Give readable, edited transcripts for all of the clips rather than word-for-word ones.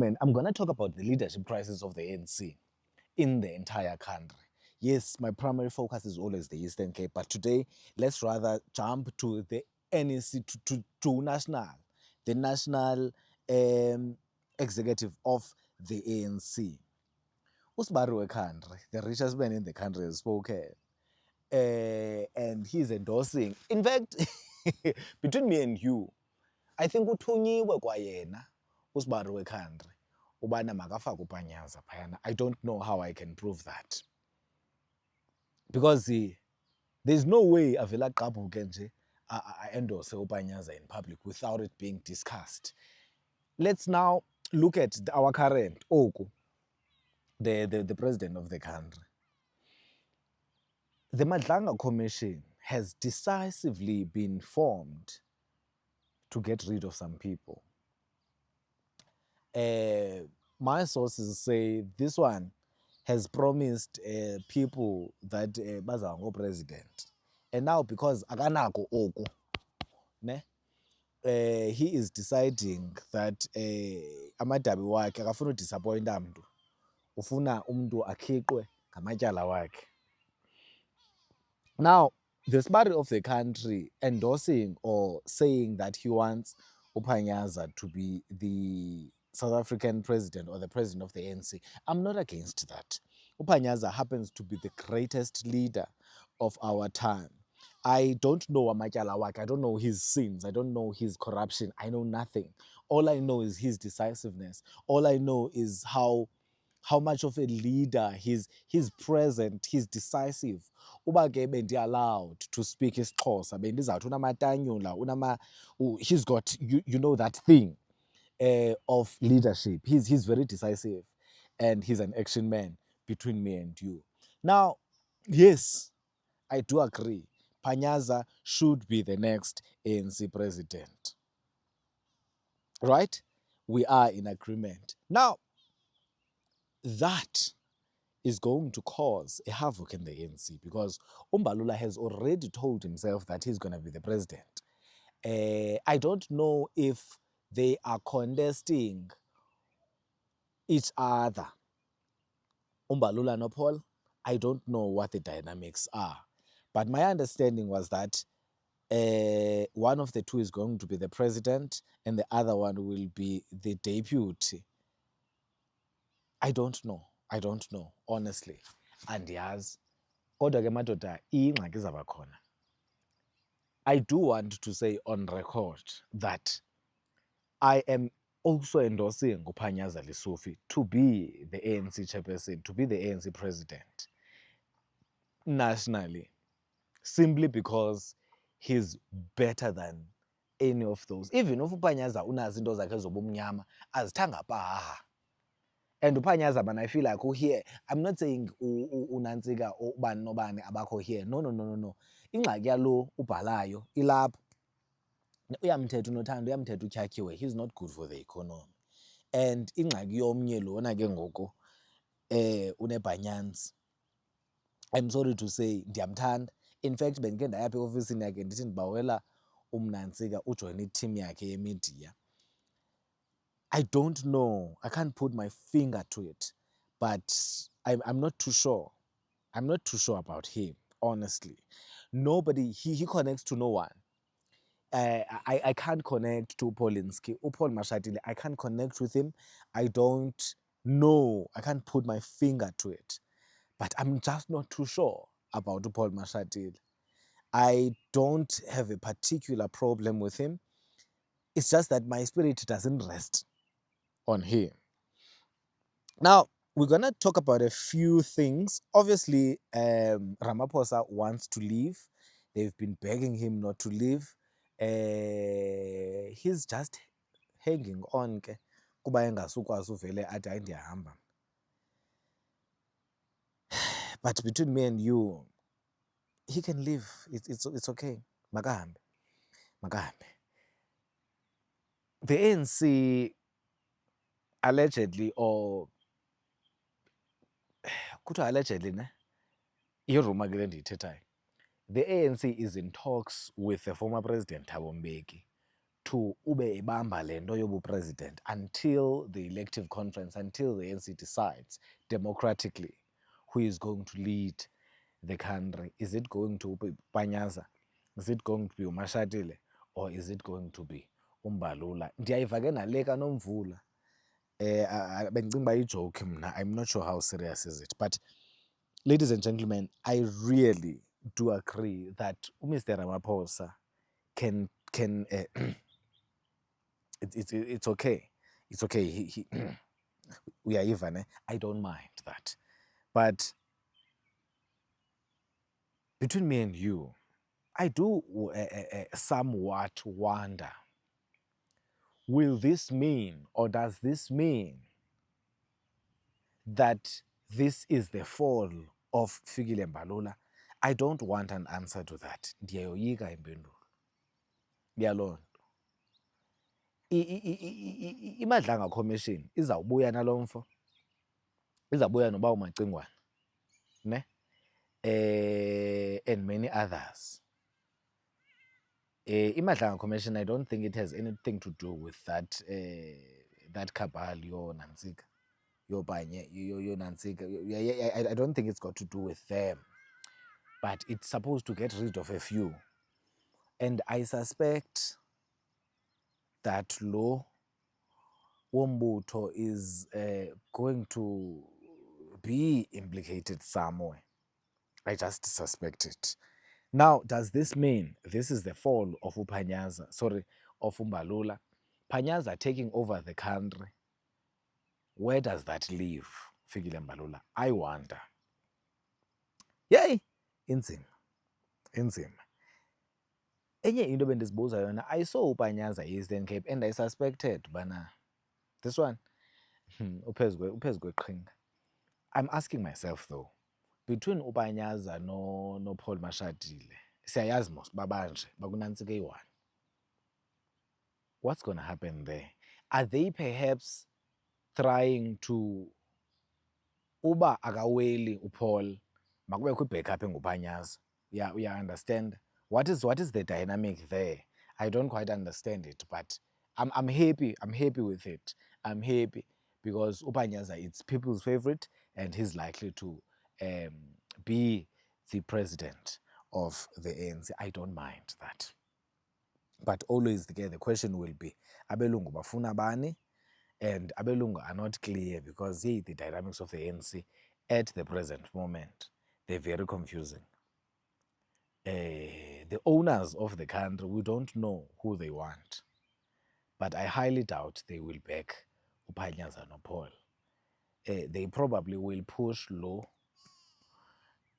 I'm going to talk about the leadership crisis of the ANC in the entire country. Yes, my primary focus is always the Eastern Cape, but today let's rather jump to the NEC, to national, the national executive of the ANC. Usibari country, the richest man in the country, has spoken. And he's endorsing. In fact, between me and you, I think uthunyiwe kwayena usibari country ubana makafake uPanyaza phayana. I don't know how I can prove that, because there's no way avela aqabuke nje endorse uPanyaza in public without it being discussed. Let's now look at our current Oku, the president of the country. The Madlanga Commission has decisively been formed to get rid of some people. My sources say this one has promised people that baza ngo-president. And now because akanako oku, ne, he is deciding that amadabi wakhe akafuna udisappointa mntu, ufuna umntu akhiqwe ngamatyala wakhe. Now, the spirit of the country endorsing or saying that he wants uPanyaza to be the South African president or the president of the ANC, I'm not against that. uPanyaza happens to be the greatest leader of our time. I don't know amatyala wakhe, I don't know his sins, I don't know his corruption, I know nothing. All I know is his decisiveness. All I know is how much of a leader he's present, he's decisive. Uba ke allowed to speak isiXhosa, bendizawuthi unamatanyula, he's got, you know, that thing of leadership. He's very decisive, and he's an action man between me and you. Now, yes, I do agree. Panyaza should be the next ANC president. Right? We are in agreement. Now, that is going to cause a havoc in the ANC, because Umbalula has already told himself that he's going to be the president. I don't know if they are contesting each other, Umbalula and Paul. I don't know what the dynamics are. But my understanding was that one of the two is going to be the president and the other one will be the deputy. I don't know, honestly. Andiyazi. Kodwa ke madoda, ingxaki izaba khona. I do want to say on record that I am also endorsing uPanyaza Lesufi to be the ANC chairperson, to be the ANC president nationally, simply because he's better than any of those. Even if uPanyaza unazo into zakhe zobumnyama, azithanga paha. And uPanyaza, man, I feel like here, I'm not saying unantsika ubani nobani abakho here. No. Ingxaki yalo ubhalayo ilapha. Uyamthetha uNothando, uyamthetha uTyatyiwe. He's not good for the economy. And ingxaki yomnye lona ke ngoku uneBhanyanzi. I'm sorry to say, ndiyamthanda. In fact, bendike ndayapha eofisini yakhe ndithi ndibawela umnantsika ujoyine i-team yakhe yemedia. I don't know. I can't put my finger to it, but I'm not too sure. I'm not too sure about him, honestly. Nobody, he connects to no one. I can't connect to Polinsky. Paul Mashatile, I can't connect with him. I don't know. I can't put my finger to it. But I'm just not too sure about Paul Mashatile. I don't have a particular problem with him. It's just that my spirit doesn't rest on him. Now, we're going to talk about a few things. Obviously, Ramaphosa wants to leave. They've been begging him not to leave. He's just hanging on ke kuba engasukwazi uvele athi hayi ndiyahamba. But between me and you, he can leave. It's okay. Makahambe. The ANC allegedly, or kuthiwa allegedly, ne? Iruma ke le ndiyithethayo. The ANC is in talks with the former president Thabo Mbeki to ube ibamba lento yobu president until the elective conference, until the ANC decides democratically who is going to lead the country. Is it going to be Panyaza? Is it going to be uMashatile? Or is it going to be uMbalula? Ndiyayiva ke nale kaNomvula. Bengicinga uba ijoke mna. I'm not sure how serious is it. But ladies and gentlemen, I really do agree that Mr. Ramaphosa can it's okay. It's okay. He we are even. I don't mind that. But between me and you, I do somewhat wonder, will this mean, or does this mean that this is the fall of Fikile Mbalula? I don't want an answer to that. Ndiyayoyika impendulo. Yaloo nto. IMadlanga Commission izawubuya nalo mfo. Izawubuya noba uMacingwane, ne? And many others. IMadlanga Commission, I don't think it has anything to do with that that cabal, your Nantsika, your Panye, your Nantsika. I don't think it's got to do with them. But it's supposed to get rid of a few. And I suspect that Lo Wombutho is going to be implicated somewhere. I just suspect it. Now, does this mean this is the fall of Panyaza, of Mbalula? Panyaza taking over the country. Where does that leave Fikile Mbalula? I wonder. Yay! Inzima. Enye into bendizibuza yona, I saw uPanyaza Eastern Cape and I suspected bana this one uphezu kweqhinga. I'm asking myself though, between uPanyaza no Paul Mashatile, siyayazi mos babanje bakunantsika eyi-1. What's going to happen there? Are they perhaps trying to uba akaweli uPaul makubekho i-backup enguPanyaza? Yeah, we understand. What is the dynamic there? I don't quite understand it, but I'm happy. I'm happy with it. I'm happy because uPanyaza, it's people's favorite, and he's likely to be the president of the ANC. I don't mind that. But always the question will be, abelungu bafuna bani? And abelungu are not clear because the dynamics of the ANC at the present moment, they're very confusing. The owners of the country, we don't know who they want. But I highly doubt they will back uPanyaza no Paul. They probably will push Lo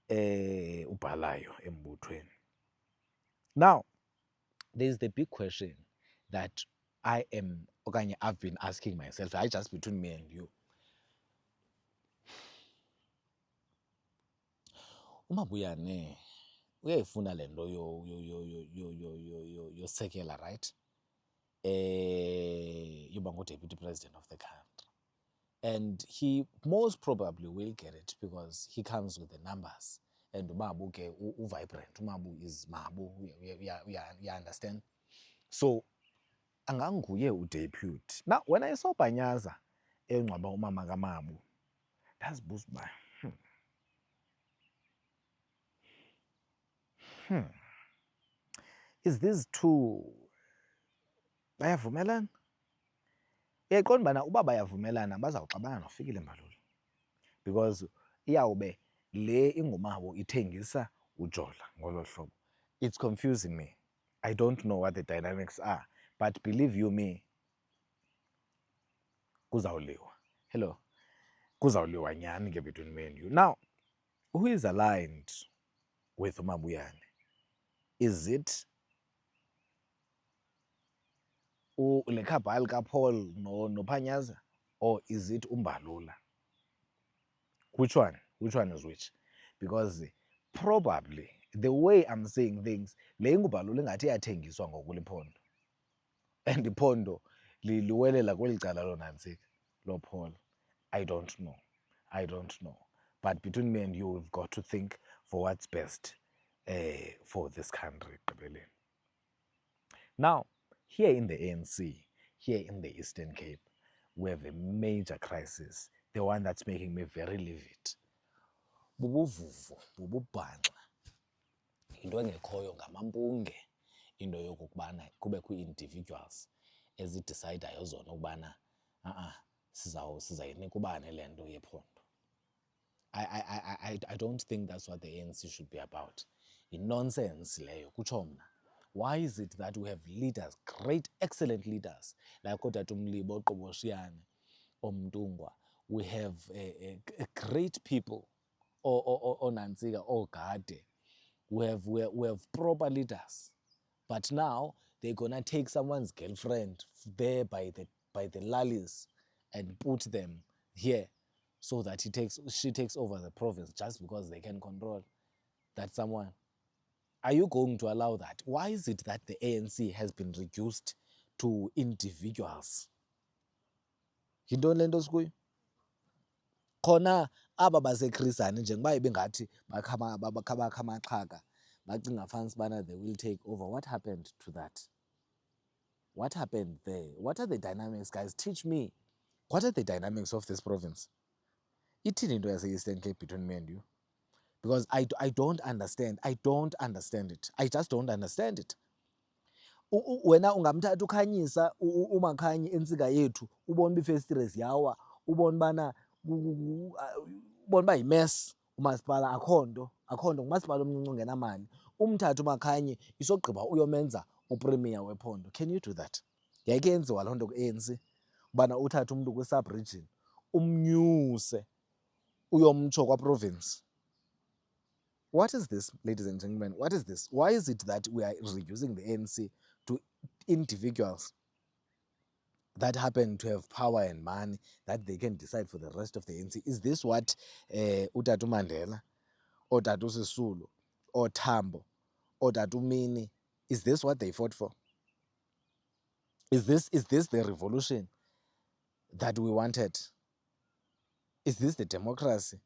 uBhalayo embuthweni. Now, there's the big question that I've been asking myself, just between me and you. uMabuyane uyayifuna le nto yosekela, right? Yoba ngo-deputy president of the country. And he most probably will get it because he comes with the numbers. And uMabu ke vibrant. uMabu is Mabu. You understand? So, anganguye udepute. Now, when I saw Panyaza engcwaba umama kaMabu, ndazibuza uba is this two bayavumelana? Uyaqonda ubana uba bayavumelana bazawuxabana noFikile Mbalula because iyawube le ingumabo ithengisa uJola ngolo hlobo. It's confusing me. I don't know what the dynamics are, but believe you me, kuzawuliwa. Hello. Kuzawuliwa nyani ke between me and you. Now, who is aligned with uMabuyane? Is it le cabal kaPaul noPanyaza, or is it uMbalula? Which one? Which one is which? Because probably the way I'm saying things, le nguBalula ngathi iyathengiswa ngoku liphondo. And iphondo liwelela kweli cala loNantsika lo Paul. I don't know. But between me and you, we've got to think for what's best for this country. Now, Here in the ANC, here in the Eastern Cape, we have a major crisis, the one that's making me very livid. Bubuvuvu, bububhanxa, into engekhoyo ngamampunge, into yokokubana kube kwi-individuals ezidecidayo zona ukubana sizayinika ubani le nto yephondo. I don't think that's what the ANC should be about. Nonsense leyo kutsho mna. Why is it that we have leaders, great, excellent leaders, like Otata Mlibo, Qoboshiyane, Omtungwa? We have great people, or Nantsika, or Gade. We have proper leaders. But now they're gonna take someone's girlfriend there by the lollies and put them here so that she takes over the province just because they can control that someone. Are you going to allow that? Why is it that the ANC has been reduced to individuals? Yintoni le nto sikuyo? Khona aba baseKrisani njengoba ibengathi bakha amaxhaka bacinga fancy bana they will take over. What happened to that? What happened there? What are the dynamics, guys? Teach me. What are the dynamics of this province? Ithini into yase-Eastern Cape between me and you? Because I don't understand. I don't understand it. I just don't understand it. Wena ungamthatha ukhanyisa uMakhanyi entsika yethu ubona uba iifestire ziyawa ubona ubana ubona uba yimesi umasipala akho nto ngumasipala omncinci ungenamali umthatha uMakhanyi isogqiba uyomenza upremier wephondo. Can you do that? Yayike yenziwa loo nto ku-ANC ubana uthathe umntu kwi-sub-region umnyuse uyomtsho kwaprovince. What is this, ladies and gentlemen? What is this? Why is it that we are reducing the ANC to individuals that happen to have power and money that they can decide for the rest of the ANC? Is this what Utata Mandela or Tata Sisulu or Tambo or Tata Mini, is this what they fought for? Is this the revolution that we wanted? Is this the democracy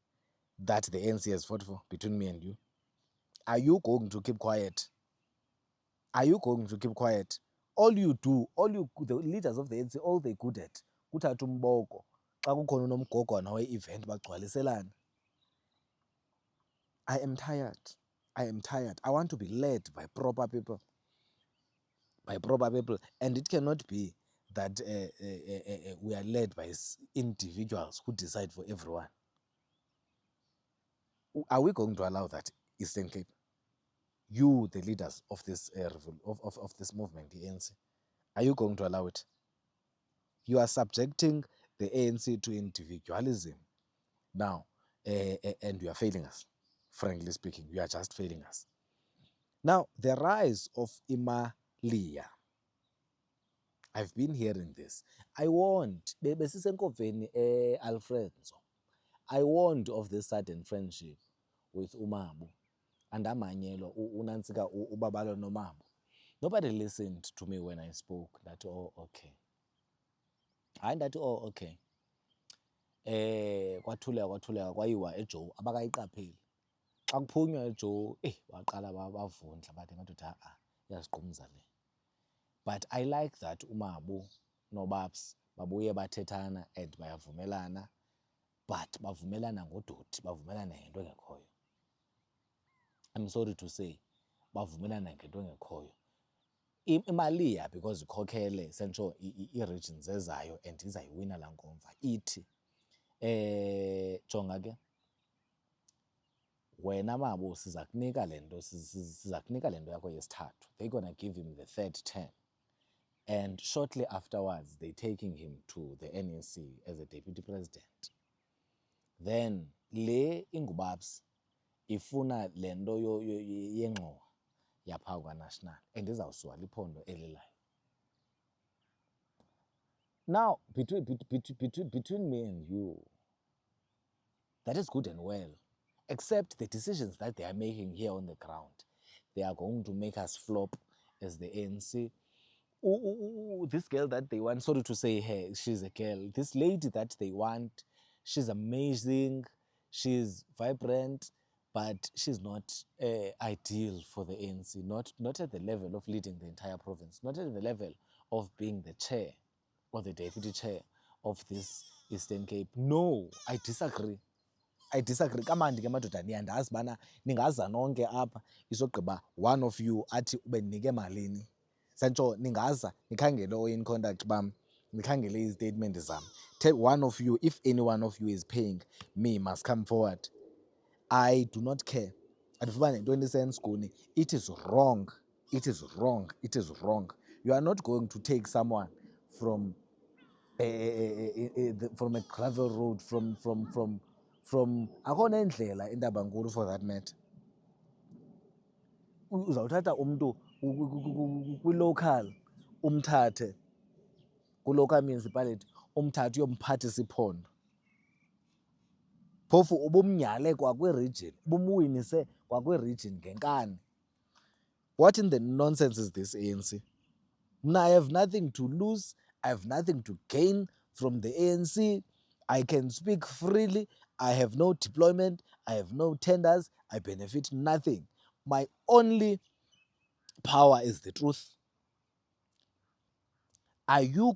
that the ANC has fought for between me and you? Are you going to keep quiet? Are you going to keep quiet? The leaders of the ANC, all they're good at, kuthatha umboko, xa kukhona unomgogwana we-event bagcwaliselana. I am tired. I want to be led by proper people. And it cannot be that we are led by individuals who decide for everyone. Are we going to allow that, Eastern Cape? You, the leaders of this of this movement, the ANC, are you going to allow it? You are subjecting the ANC to individualism now, and you are failing us. Frankly speaking, you are just failing us. Now, the rise of Imalia. I've been hearing this. I warned, besisenkoveni Alfredo. I warned of this sudden friendship with Umabu and Amanyelo, Unantsika, Ubabalo Nomabu. Nobody listened to me when I spoke. That, oh, okay. And that, oh, okay. Kwathuleka kwayiwa eJoe abakayiqapheli. Xa kuphunywa eJoe, waqala bavundla bathi ngathi iyasiqumza le. But I like that Umabu noBabs babuye bathethana and bayavumelana, but bavumelana ngodoti, bavumelana ngento engekhoyo. I'm sorry to say, bavumelana ngento engekhoyo. Imalia, because ikhokhele sentsho ii-regions ezayo and izayiwina laa nkomfa, ithi jonga ke wena Mabo siza kunika le nto yakho yesithathu. They're gonna give him the third term. And shortly afterwards, they're taking him to the NEC as a deputy president. Then le ingubabs ifuna le nto yengxowa yapha kwa-national and izawusuka liphondo elilayo. Now, between me and you, that is good and well, except the decisions that they are making here on the ground. They are going to make us flop as the ANC. This girl that they want, sorry to say her, she's a girl. This lady that they want, she's amazing, she's vibrant, but she's not ideal for the ANC, not at the level of leading the entire province, not at the level of being the chair or the deputy chair of this Eastern Cape. No, I disagree. Kamandi ke madoda, niyandazi bana ningaza nonke apha isogqiba one of you athi ube ndinike malini. Sentsho ningaza nikhangele o-in contact bam, nikhangele izitatimenti zam. Tell one of you, if any one of you is paying me, must come forward. I do not care. Andifumane nentoni isenskuni. It is wrong. It is wrong. It is wrong. You are not going to take someone from from a gravel road, from akho nendlela eNtabankulu for that matter. Uzawuthatha umntu kwi-local, umthathe kwi-local municipality, umthathe uyomphathisa iphondo. Phofu ubumnyhale kwakwi-region, ubumwinise kwakwi-region ngenkani. What in the nonsense is this, ANC? Now I have nothing to lose, I have nothing to gain from the ANC. I can speak freely. I have no deployment, I have no tenders, I benefit nothing. My only power is the truth. Are you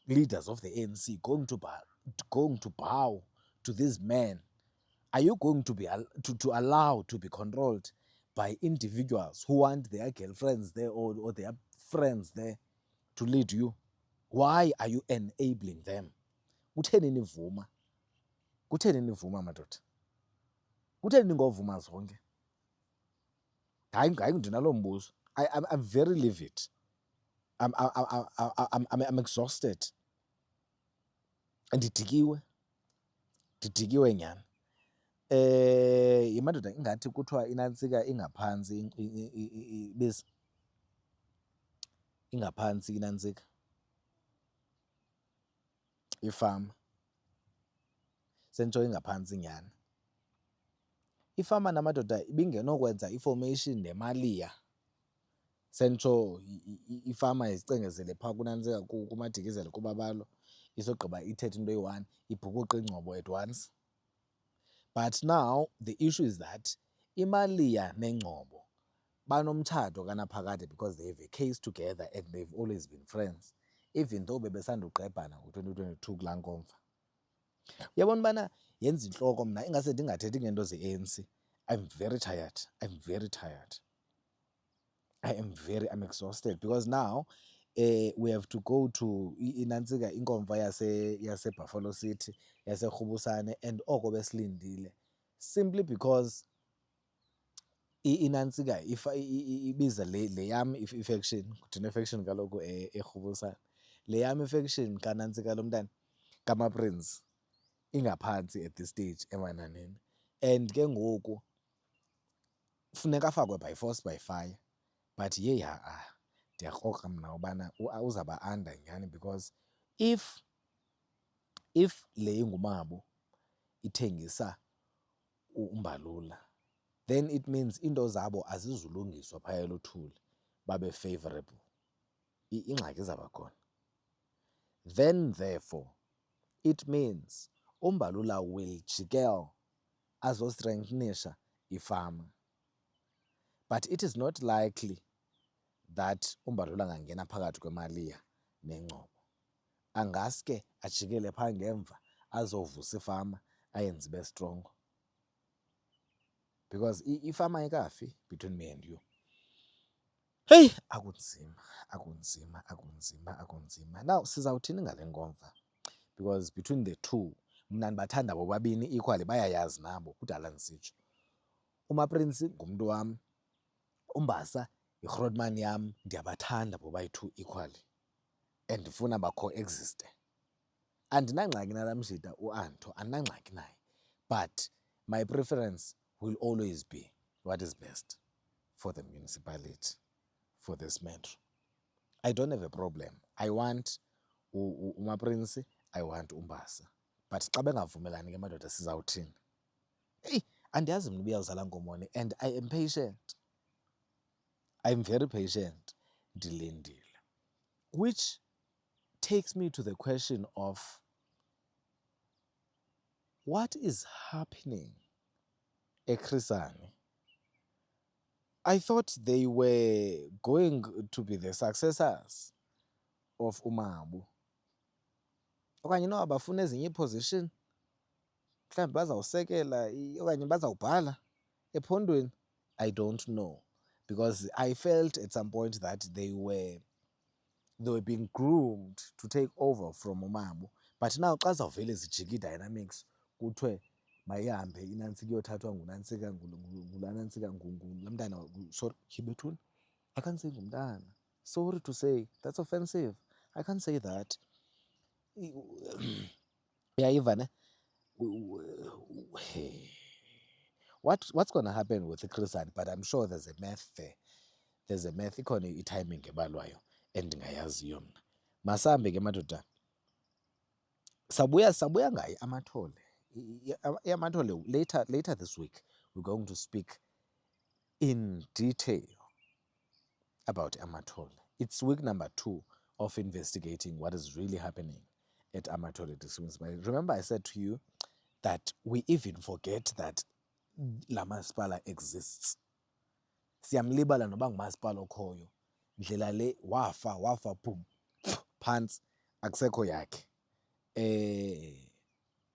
leaders of the ANC going to bow to this man? Are you going to be to allow to be controlled by individuals who want their girlfriends there or their friends there to lead you? Why are you enabling them? Kutheni nivuma? Kutheni nivuma madoda? Kutheni ningovuma zonke? Hayi ndinalo mbuzo. I'm very livid. I'm exhausted. Ndidikiwe nyhani. Imadoda ingathi kuthiwa inantsika ingaphantsi bese ingaphansi inantsika ifama. Sentsho ingaphansi nyhani. Ifama namadoda ibingenokwenza iformation nemaliya. Sentsho ifama izicengezele phaa kunantsika kumadikizela kuba balo isogqiba ithethe into eyi-one ibhukuqe ingcobo at once. But now the issue is that iMaliya neNgcobo banomtshato kanaphakade because they have a case together and they've always been friends, even though bebesanduqebhana ngo-2022 kulaa nkomfa. Uyabona ubana yenza intloko mna ingase ndingathethi ngeento ze-ANC. I'm very tired. I'm exhausted because now we have to go to inantsika inkomfa yase-Buffalo City, yase-Rhubusane, and oko besilindile simply because inantsika ibiza le yam i-faction, ndine-faction kaloku eRhubusane, le yam i-faction kanantsika lo mntana kaMaprince ingaphantsi at this stage emananeni, and ke ngoku funeka afakwe by force by fire. But ndiyakroka mna ubana uzawuba under nyhani, because if le ingumabo ithengisa uMbalula, then it means into zabo azizulungiswa phaya eluthuli babe favorable. Ingxaki izawuba khona. Then therefore it means uMbalula will jikela azostrengthenisha ifama. But it is not likely that uMbalula angangena phakathi kweMaliya neNgcobo. Angaske ajikele phaa ngemva azovusa ifama ayenze ibe strong, because ifama ayikafi between me and you. Hey, akunzima. Now sizawuthini ngale nkomfa? Because between the two, mna ndibathanda bobabini equally, bayayazi nabo kudala ndisitsho. uMaprince ngumntu wam, uMbasa yiGrootman yam, ndiyabathanda bobayi-two equally and ndifuna bakho-existe. Andinangxaki nala mjida uAnto, andinangxaki naye, but my preference will always be what is best for the municipality, for this metro. I don't have a problem. I want uMaprince, I want uMbasa, but xa bengavumelani ke madoda sizawuthini? Eyi, andiyazi mna uba uyawuzala ngomoni, and I am patient. I'm very patient, ndilindile. Which takes me to the question of what is happening eChris Hani I thought they were going to be the successors of uMabu. Okanye noba bafuna ezinye iiposition, mhlawumbi bazawusekela okanye bazawubhala ephondweni. I don't know, because I felt at some point that they were being groomed to take over from uMabu. But now xa zawuvele zijike ii-dynamics kuthiwe mayihambe iNantsika iyothathwa nguNantsika ngulaa Nantsika ngulaa mntana, sorry, Yibethuni. I can't say ngumntana. Sorry to say, that's offensive. I can't say that. Uyayiva ne? What's going to happen with Chris Hani? But I'm sure there's a math there. There's a math, ikhona i-timing ebalwayo endingayaziyo mna. Masambe ke madoda. Sabuya ngaye Amathole. Amathole, later this week, we're going to speak in detail about Amathole. It's week number 2 of investigating what is really happening at Amathole District. Remember, I said to you that we even forget that la masipala exists. Siyamlibala noba ngumasipala okhoyo. Ndlela le wafa boom phantsi akusekho yakhe.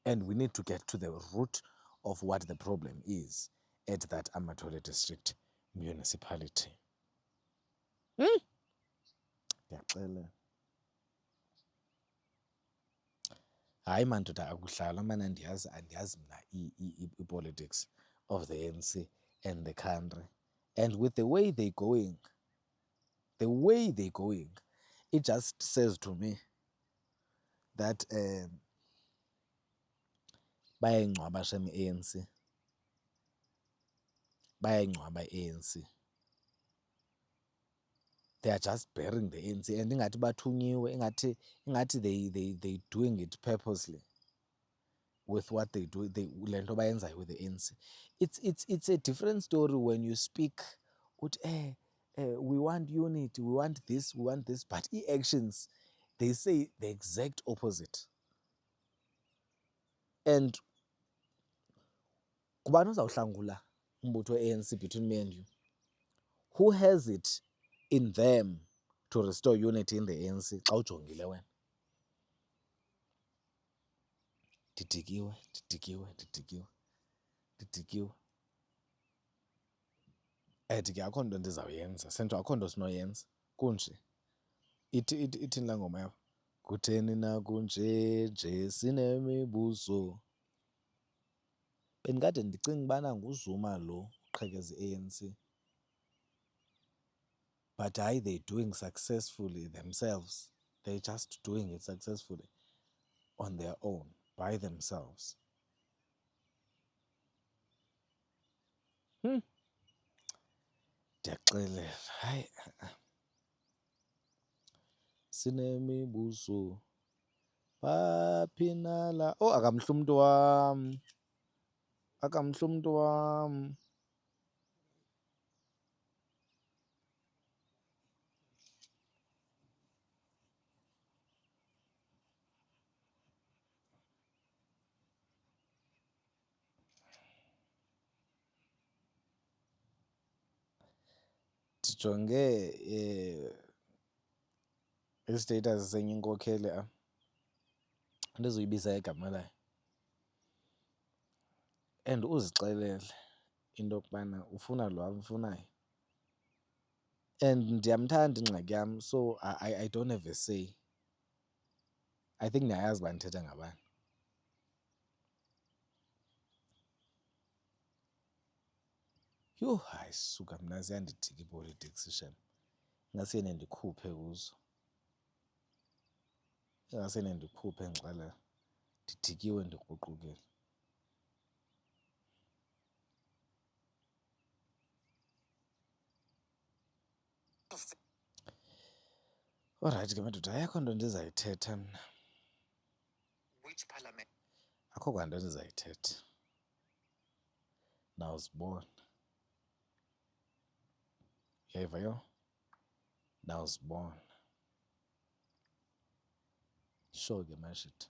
And we need to get to the root of what the problem is at that Amathole District municipality. Ndiyaxela. Hayi mandoda akudlalwa mana andiyazi mna i-politics of the ANC and the country. And with the way they're going, it just says to me that bayayingcwaba shem i-ANC. Bayayingcwaba i-ANC. They are just burying the ANC, and ingathi bathunyiwe, ingathi they doing it purposely with what they do. Le nto bayenzayo with the ANC. It's a different story when you speak uthi we want unity, we want this, but actions, they say the exact opposite. And kubani uzawuhlangula umbutho we-ANC between me and you? Who has it in them to restore unity in the ANC xa ujongile wena? Ndidikiwe. Ndike akho nto ndizawuyenza, sento akho nto sinoyenza, kunje. Ithini laa ngoma yabo? Kutheni na kunje nje sinemibuzo. Bendikade ndicinga ubana nguZuma lo uqhekeza i-ANC. But hayi, they're doing successfully themselves. They're just doing it successfully on their own, by themselves. Ndiyaxelela, hayi, sinemibuzo. Phi na la? Oh, akamhle umntu wam. Ndijonge istatus senye inkokheli andizuyibiza igama layo, and uzixelele into yokubana ufuna lo amfunayo. And ndiyamthanda ingxaki yam, so I don't have a say. I think ndiyayazi uba ndithetha ngabani. Yho, hayi suka mna ziyandidika ipolitics shem. Ingasene ndikhuphe kuzo. Ingasene ndikhuphe ngixelela. Ndidikiwe ndikruqukile. Alright ke madoda, ayakho nto ndizayithetha mna. Akho kwanto ndizayithetha. Nawuzibona. Uyayiva yho? Nawuzibona. Sure ke mashit.